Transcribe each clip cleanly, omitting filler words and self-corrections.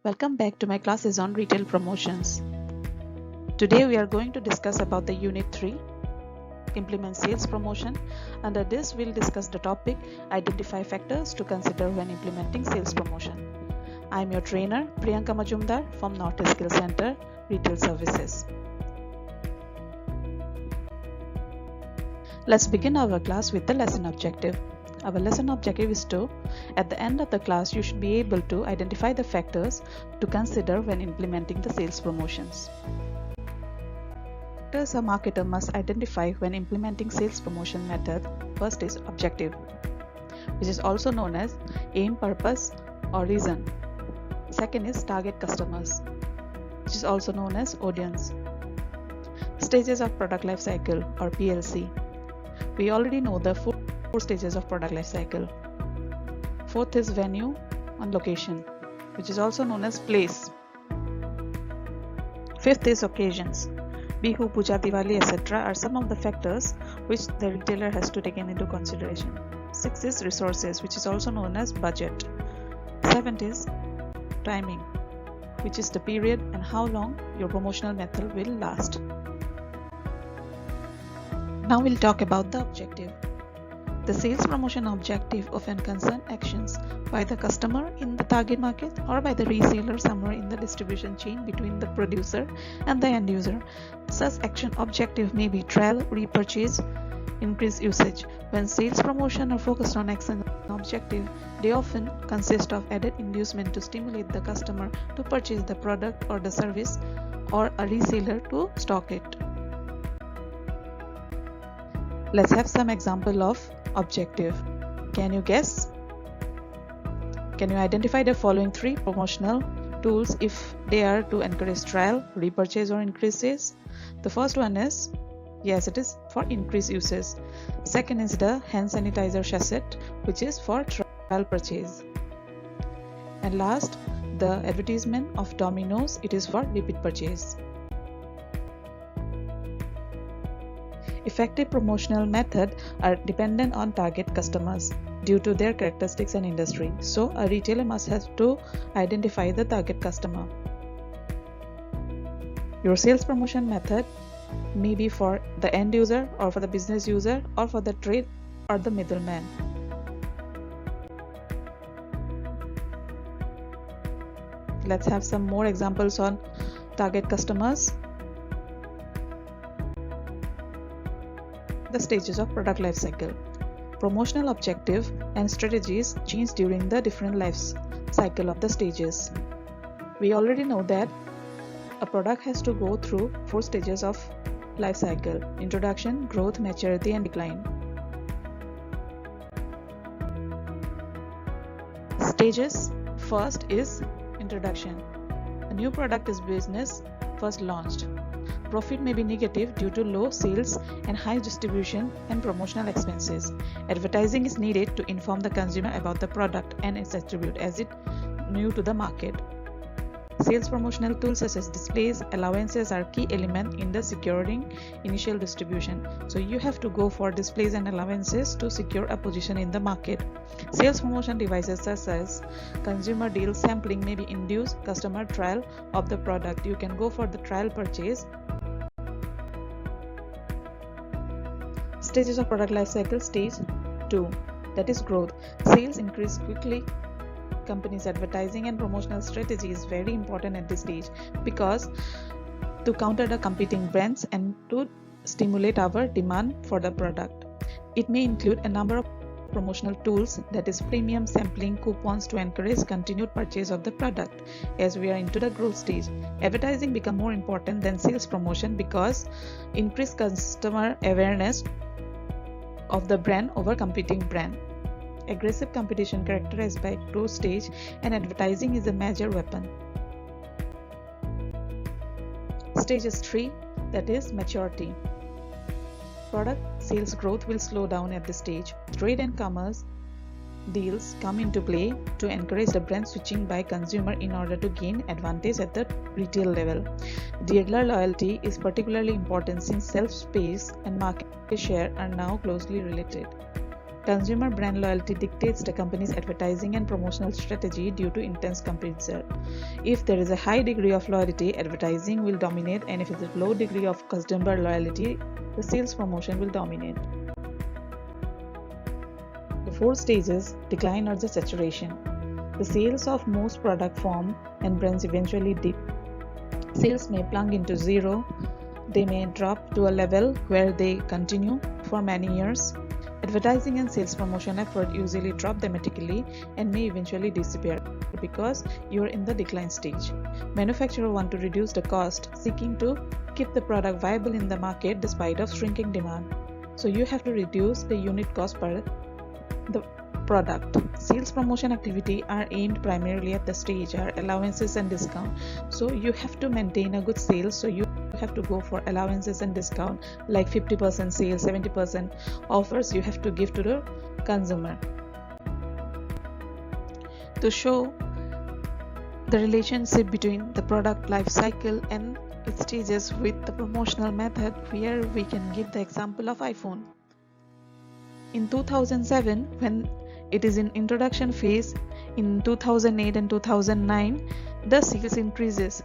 Welcome back to my classes on retail promotions. Today we are going to discuss about the Unit 3, Implement Sales Promotion. Under this we'll discuss the topic Identify Factors to Consider when Implementing Sales Promotion. I am your trainer Priyanka Majumdar from North Skill Center, Retail Services. Let's begin our class with the lesson objective. Our lesson objective is to, at the end of the class, you should be able to identify the factors to consider when implementing the sales promotions. Factors a marketer must identify when implementing sales promotion method. First is objective, which is also known as aim, purpose, or reason. Second is target customers, which is also known as audience. Stages of product life cycle, or PLC. We already know the four stages of product life cycle. Fourth is venue and location, which is also known as place. Fifth is occasions. Bihu, Puja, Diwali, etc. are some of the factors which the retailer has to take into consideration. Sixth is resources, which is also known as budget. Seventh is timing, which is the period and how long your promotional method will last. Now we'll talk about the objective. The sales promotion objective often concerns actions by the customer in the target market or by the reseller somewhere in the distribution chain between the producer and the end user. Such action objective may be trial, repurchase, increase usage. When sales promotion are focused on action objective, they often consist of added inducement to stimulate the customer to purchase the product or the service or a reseller to stock it. Let's have some example of objective. Can you guess? Can you identify the following three promotional tools if they are to encourage trial, repurchase, or increase sales? The first one is, yes, it is for increase uses. Second is the hand sanitizer sachet, which is for trial purchase. And last, the advertisement of Domino's, it is for repeat purchase. Effective promotional methods are dependent on target customers due to their characteristics and industry. So, a retailer must have to identify the target customer. Your sales promotion method may be for the end user or for the business user or for the trade or the middleman. Let's have some more examples on target customers. The stages of product life cycle. Promotional objective and strategies change during the different life cycle of the stages. We already know that a product has to go through 4 stages of life cycle: introduction, growth, maturity, and decline. Stages. First is introduction. A new product is business first launched. Profit may be negative due to low sales and high distribution and promotional expenses. Advertising is needed to inform the consumer about the product and its attribute as it new to the market. Sales promotional tools such as displays, allowances are key element in the securing initial distribution. So you have to go for displays and allowances to secure a position in the market. Sales promotion devices such as consumer deal sampling may be induce customer trial of the product. You can go for the trial purchase. Stages of product life cycle. Stage 2, that is growth. Sales increase quickly. Companies' advertising and promotional strategy is very important at this stage because to counter the competing brands and to stimulate our demand for the product. It may include a number of promotional tools, that is premium sampling, coupons to encourage continued purchase of the product. As we are into the growth stage, advertising become more important than sales promotion because increased customer awareness of the brand over competing brand. Aggressive competition characterized by growth stage and advertising is a major weapon. Stages 3, that is maturity. Product sales growth will slow down at this stage. Trade and commerce deals come into play to encourage the brand switching by consumer in order to gain advantage at the retail level. Dealer loyalty is particularly important since shelf space and market share are now closely related. Consumer brand loyalty dictates the company's advertising and promotional strategy due to intense competition. If there is a high degree of loyalty, advertising will dominate, and if it is a low degree of customer loyalty, the sales promotion will dominate. The 4 stages: decline or the saturation. The sales of most product form and brands eventually dip. Sales may plunge into zero. They may drop to a level where they continue for many years. Advertising and sales promotion effort usually drop dramatically and may eventually disappear because you're in the decline stage. Manufacturers want to reduce the cost, seeking to keep the product viable in the market despite of shrinking demand. So you have to reduce the unit cost per the product. Sales promotion activity are aimed primarily at the stage are allowances and discount. So you have to maintain a good sales, so you have to go for allowances and discount like 50% sales, 70% offers you have to give to the consumer. To show the relationship between the product life cycle and its stages with the promotional method, here we can give the example of iPhone. In 2007, when it is in introduction phase, in 2008 and 2009, the sales increases.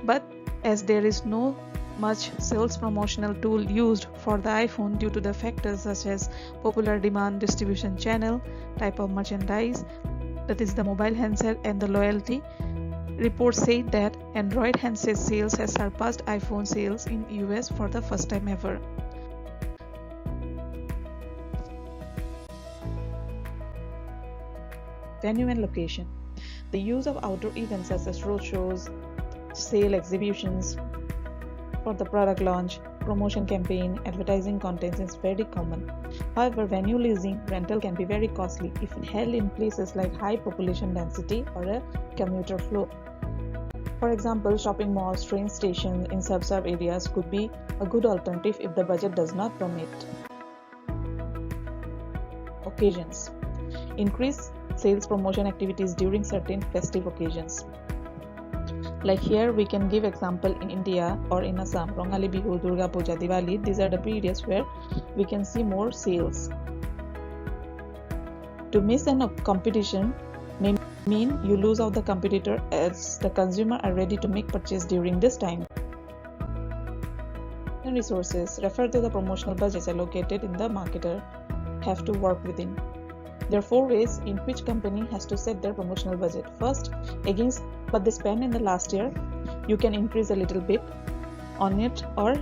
But as there is no much sales promotional tool used for the iPhone due to the factors such as popular demand, distribution channel, type of merchandise, that is the mobile handset, and the loyalty, reports say that Android handset sales has surpassed iPhone sales in US for the first time ever. Venue and location. The use of outdoor events such as roadshows, sale exhibitions for the product launch, promotion campaign, advertising contents is very common. However, venue leasing rental can be very costly if held in places like high population density or a commuter flow. For example, shopping malls, train stations in sub-suburb areas could be a good alternative if the budget does not permit. Occasions. Increase sales promotion activities during certain festive occasions. Like here we can give example in India or in Assam, Rongali Bihu, Durga Puja, Diwali. These are the periods where we can see more sales. To miss a competition may mean you lose out the competitor as the consumer are ready to make purchase during this time. And resources refer to the promotional budgets allocated in the marketer have to work within. There are 4 ways in which company has to set their promotional budget. First, against what they spent in the last year, you can increase a little bit on it or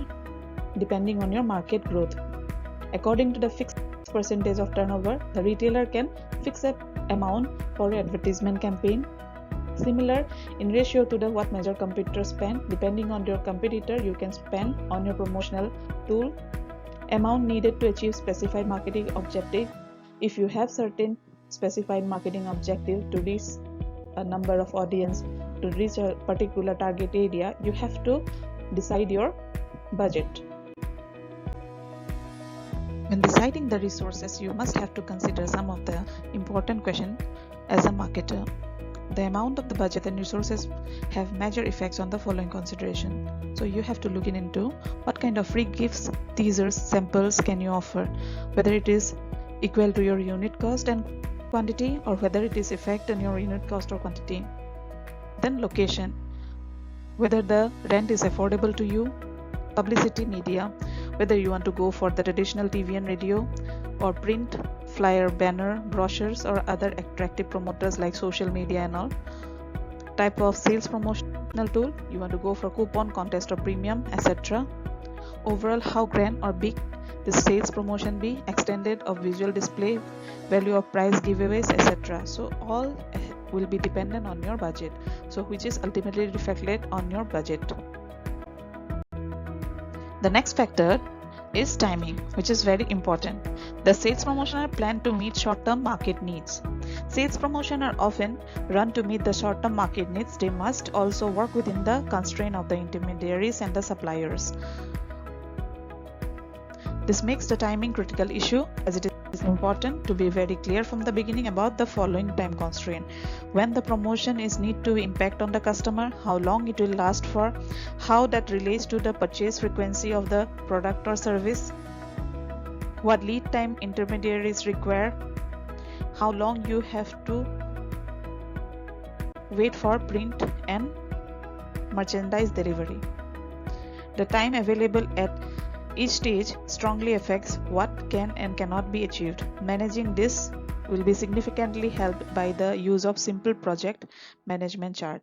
depending on your market growth. According to the fixed percentage of turnover, the retailer can fix an amount for an advertisement campaign. Similar in ratio to the what major competitors spend. Depending on your competitor, you can spend on your promotional tool amount needed to achieve specified marketing objective. If you have certain specified marketing objective to reach a number of audience, to reach a particular target area, you have to decide your budget. When deciding the resources, you must have to consider some of the important questions as a marketer. The amount of the budget and resources have major effects on the following consideration. So you have to look into what kind of free gifts, teasers, samples can you offer, whether it is equal to your unit cost and quantity or whether it is effect on your unit cost or quantity. Then location, whether the rent is affordable to you. Publicity media, whether you want to go for the traditional TV and radio or print, flyer, banner, brochures or other attractive promoters like social media and all. Type of sales promotional tool, you want to go for coupon, contest or premium, etc. Overall, how grand or big the sales promotion be, extended or visual display, value of price giveaways, etc. So all will be dependent on your budget, so which is ultimately reflected on your budget. The next factor is timing, which is very important. The sales promotion are planned to meet short-term market needs. Sales promotion are often run to meet the short-term market needs. They must also work within the constraint of the intermediaries and the suppliers. This makes the timing critical issue, as it is important to be very clear from the beginning about the following time constraint. When the promotion is need to impact on the customer, how long it will last for, how that relates to the purchase frequency of the product or service, what lead time intermediaries require, how long you have to wait for print and merchandise delivery. The time available at each stage strongly affects what can and cannot be achieved. Managing this will be significantly helped by the use of simple project management chart.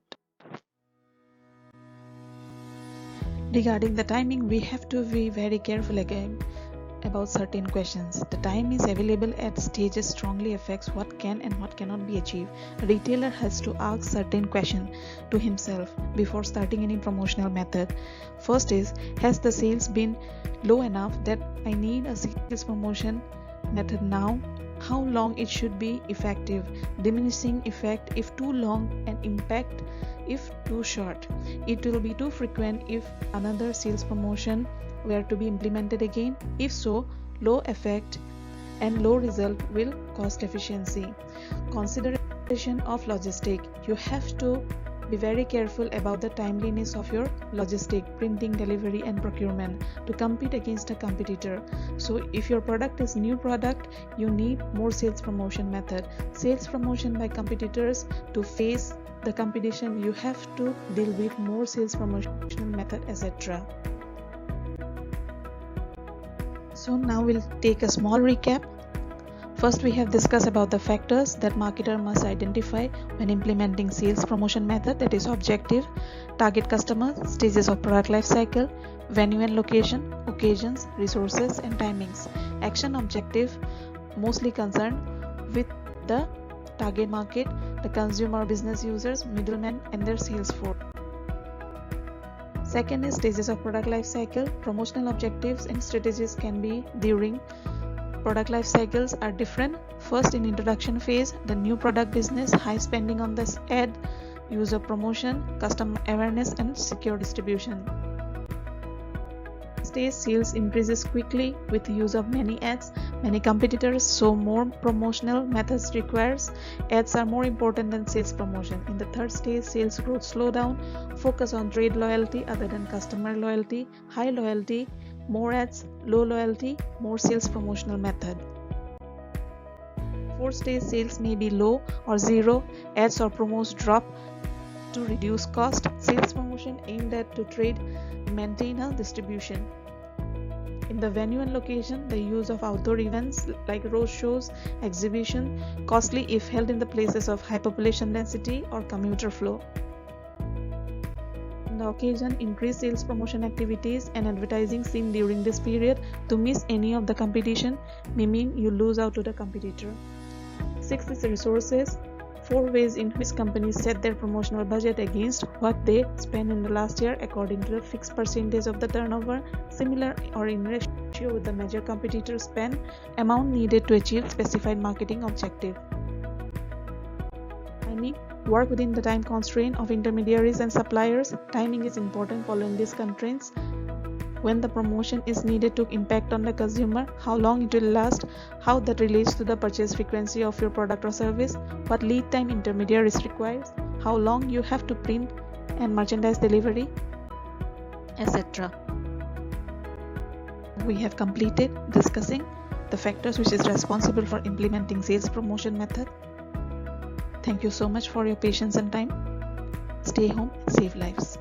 Regarding the timing, we have to be very careful again about certain questions. The time is available at stages strongly affects what can and what cannot be achieved. A retailer has to ask certain questions to himself before starting any promotional method. First is, has the sales been low enough that I need a sales promotion method now? How long it should be effective? Diminishing effect if too long, and impact if too short. It will be too frequent if another sales promotion were to be implemented again. If so, low effect and low result will cost efficiency. Consideration of logistic. You have to be very careful about the timeliness of your logistic, printing, delivery and procurement to compete against a competitor. So if your product is new product, you need more sales promotion method. Sales promotion by competitors. To face the competition, you have to deal with more sales promotional method, etc. So now we'll take a small recap. First, we have discussed about the factors that marketer must identify when implementing sales promotion method, that is objective, target customer, stages of product life cycle, venue and location, occasions, resources and timings. Action objective mostly concerned with the target market, the consumer, business users, middlemen and their sales force. Second is stages of product life cycle. Promotional objectives and strategies can be during product life cycles are different. First, in introduction phase, the new product business, high spending on this ad, use of promotion, customer awareness and secure distribution. Stage sales increases quickly with use of many ads, many competitors, so more promotional methods requires. Ads are more important than sales promotion. In the third stage, sales growth slow down, focus on trade loyalty other than customer loyalty, high loyalty, more ads, low loyalty, more sales promotional method. Fourth stage, sales may be low or zero, ads or promos drop to reduce cost. Sales promotion aimed at to trade, maintain a distribution. In the venue and location, the use of outdoor events like roadshows, exhibition, costly if held in the places of high population density or commuter flow. On the occasion, increased sales promotion activities and advertising seen during this period. To miss any of the competition may mean you lose out to the competitor. Sixth is resources. 4 ways in which companies set their promotional budget against what they spent in the last year according to the fixed percentage of the turnover, similar or in ratio with the major competitor spend, amount needed to achieve specified marketing objective. Timing. Work within the time constraint of intermediaries and suppliers. Timing is important following these constraints. When the promotion is needed to impact on the consumer, how long it will last, how that relates to the purchase frequency of your product or service, what lead time intermediaries requires, how long you have to print and merchandise delivery, etc. We have completed discussing the factors which is responsible for implementing sales promotion method. Thank you so much for your patience and time. Stay home and save lives.